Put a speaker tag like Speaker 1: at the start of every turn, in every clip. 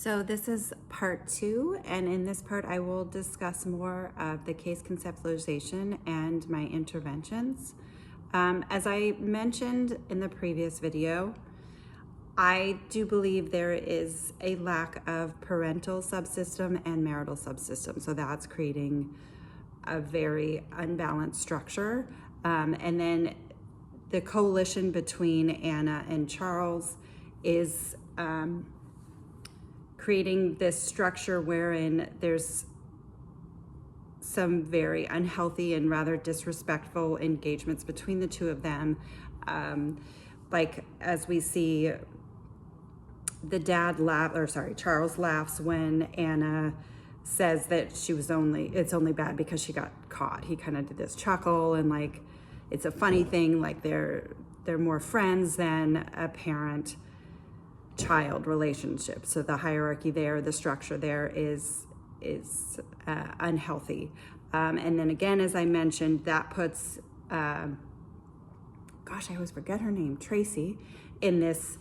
Speaker 1: So this is part 2, and in this part I will discuss more of the case conceptualization and my interventions. As I mentioned in the previous video, I do believe there is a lack of parental subsystem and marital subsystem, so that's creating a very unbalanced structure. And then the coalition between Anna and Charles is creating this structure wherein there's some very unhealthy and rather disrespectful engagements between the two of them. Like as we see, the dad Charles laughs when Anna says that it's only bad because she got caught. He kind of did this chuckle and like, it's a funny thing, like they're more friends than a parent-child relationship. So the hierarchy there, the structure there is unhealthy. And then again, as I mentioned, that puts, gosh, I always forget her name, Tracy, in this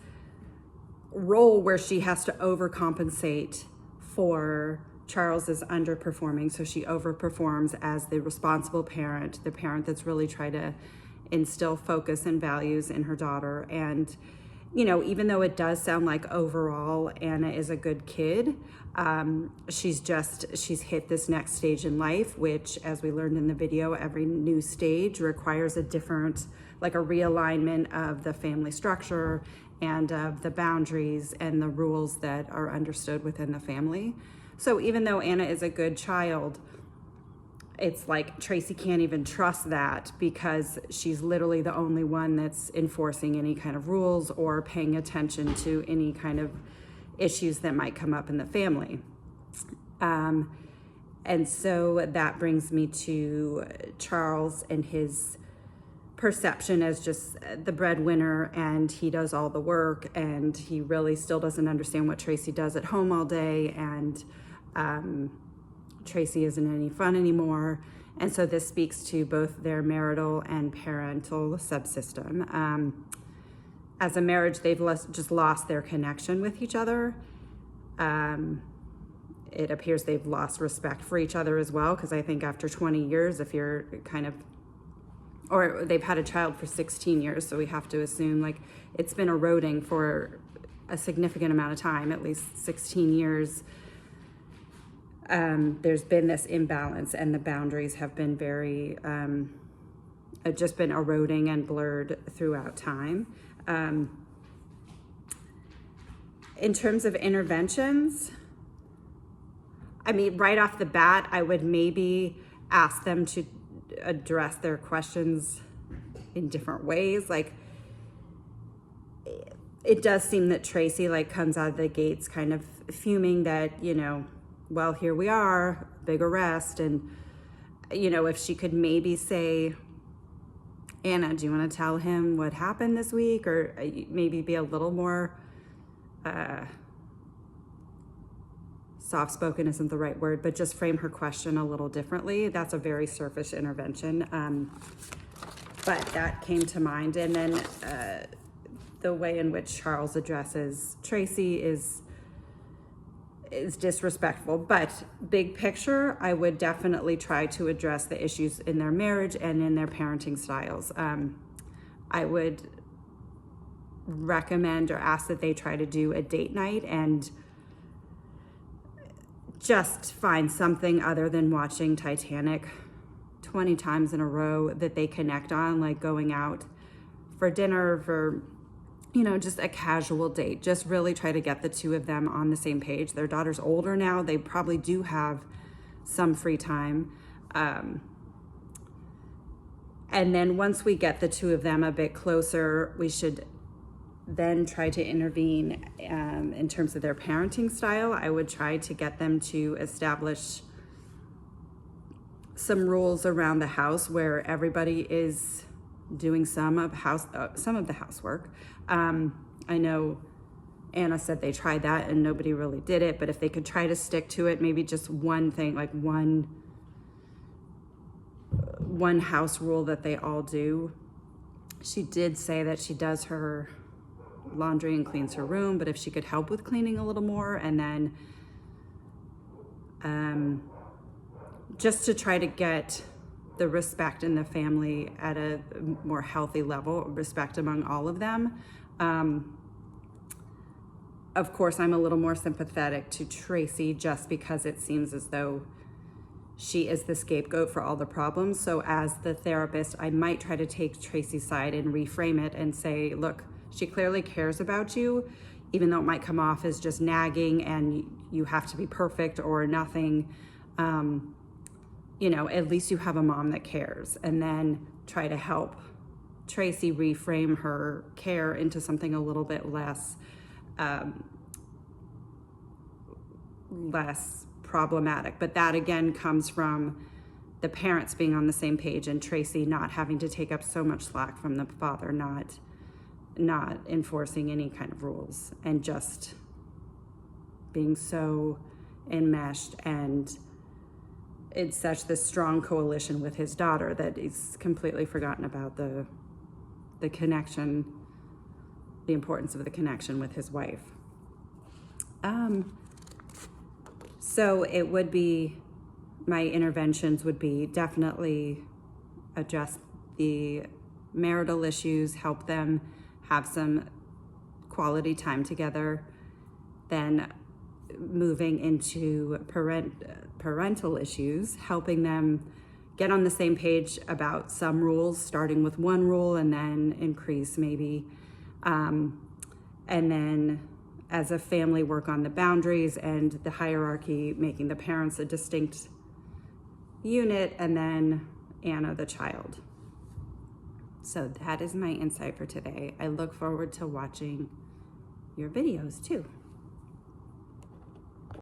Speaker 1: role where she has to overcompensate for Charles is underperforming. So she overperforms as the responsible parent, the parent that's really trying to instill focus and values in her daughter. And, you know, even though it does sound like overall Anna is a good kid, she's hit this next stage in life, which, as we learned in the video, every new stage requires a different, like a realignment of the family structure and of the boundaries and the rules that are understood within the family. So even though Anna is a good child, it's like Tracy can't even trust that because she's literally the only one that's enforcing any kind of rules or paying attention to any kind of issues that might come up in the family. And so that brings me to Charles and his perception as just the breadwinner, and he does all the work, and he really still doesn't understand what Tracy does at home all day, and Tracy isn't any fun anymore. And so this speaks to both their marital and parental subsystem. As a marriage, they've just lost their connection with each other. It appears they've lost respect for each other as well, because I think after 20 years, if you're or they've had a child for 16 years, so we have to assume like it's been eroding for a significant amount of time, at least 16 years. There's been this imbalance, and the boundaries have been just been eroding and blurred throughout time. In terms of interventions, I mean, right off the bat, I would maybe ask them to address their questions in different ways. Like, it does seem that Tracy like comes out of the gates kind of fuming that, you know, well, here we are, big arrest. And, you know, if she could maybe say, Anna, do you want to tell him what happened this week? Or maybe be a little more, soft-spoken isn't the right word, but just frame her question a little differently. That's a very surface intervention. But that came to mind. And then the way in which Charles addresses Tracy is disrespectful. But big picture, I would definitely try to address the issues in their marriage and in their parenting styles. I would recommend or ask that they try to do a date night and just find something other than watching Titanic 20 times in a row that they connect on, like going out for dinner, for, you know, just a casual date. Just really try to get the two of them on the same page. Their daughter's older now. They probably do have some free time. And then once we get the two of them a bit closer, we should then try to intervene in terms of their parenting style. I would try to get them to establish some rules around the house where everybody is doing some of the housework. I know Anna said they tried that and nobody really did it, but if they could try to stick to it, maybe just one thing, like one house rule that they all do. She did say that she does her laundry and cleans her room, but if she could help with cleaning a little more, and then just to try to get the respect in the family at a more healthy level, respect among all of them. Of course, I'm a little more sympathetic to Tracy just because it seems as though she is the scapegoat for all the problems. So as the therapist, I might try to take Tracy's side and reframe it and say, look, she clearly cares about you, even though it might come off as just nagging and you have to be perfect or nothing. You know, at least you have a mom that cares, and then try to help Tracy reframe her care into something a little bit less problematic. But that again comes from the parents being on the same page and Tracy not having to take up so much slack from the father, not enforcing any kind of rules, and just being so enmeshed and it's such this strong coalition with his daughter that he's completely forgotten about the connection, the importance of the connection with his wife. So it would be, my interventions would be definitely address the marital issues, help them have some quality time together, then moving into parental issues, helping them get on the same page about some rules, starting with one rule and then increase maybe, and then as a family work on the boundaries and the hierarchy, making the parents a distinct unit, and then Anna the child. So that is my insight for today. I look forward to watching your videos too.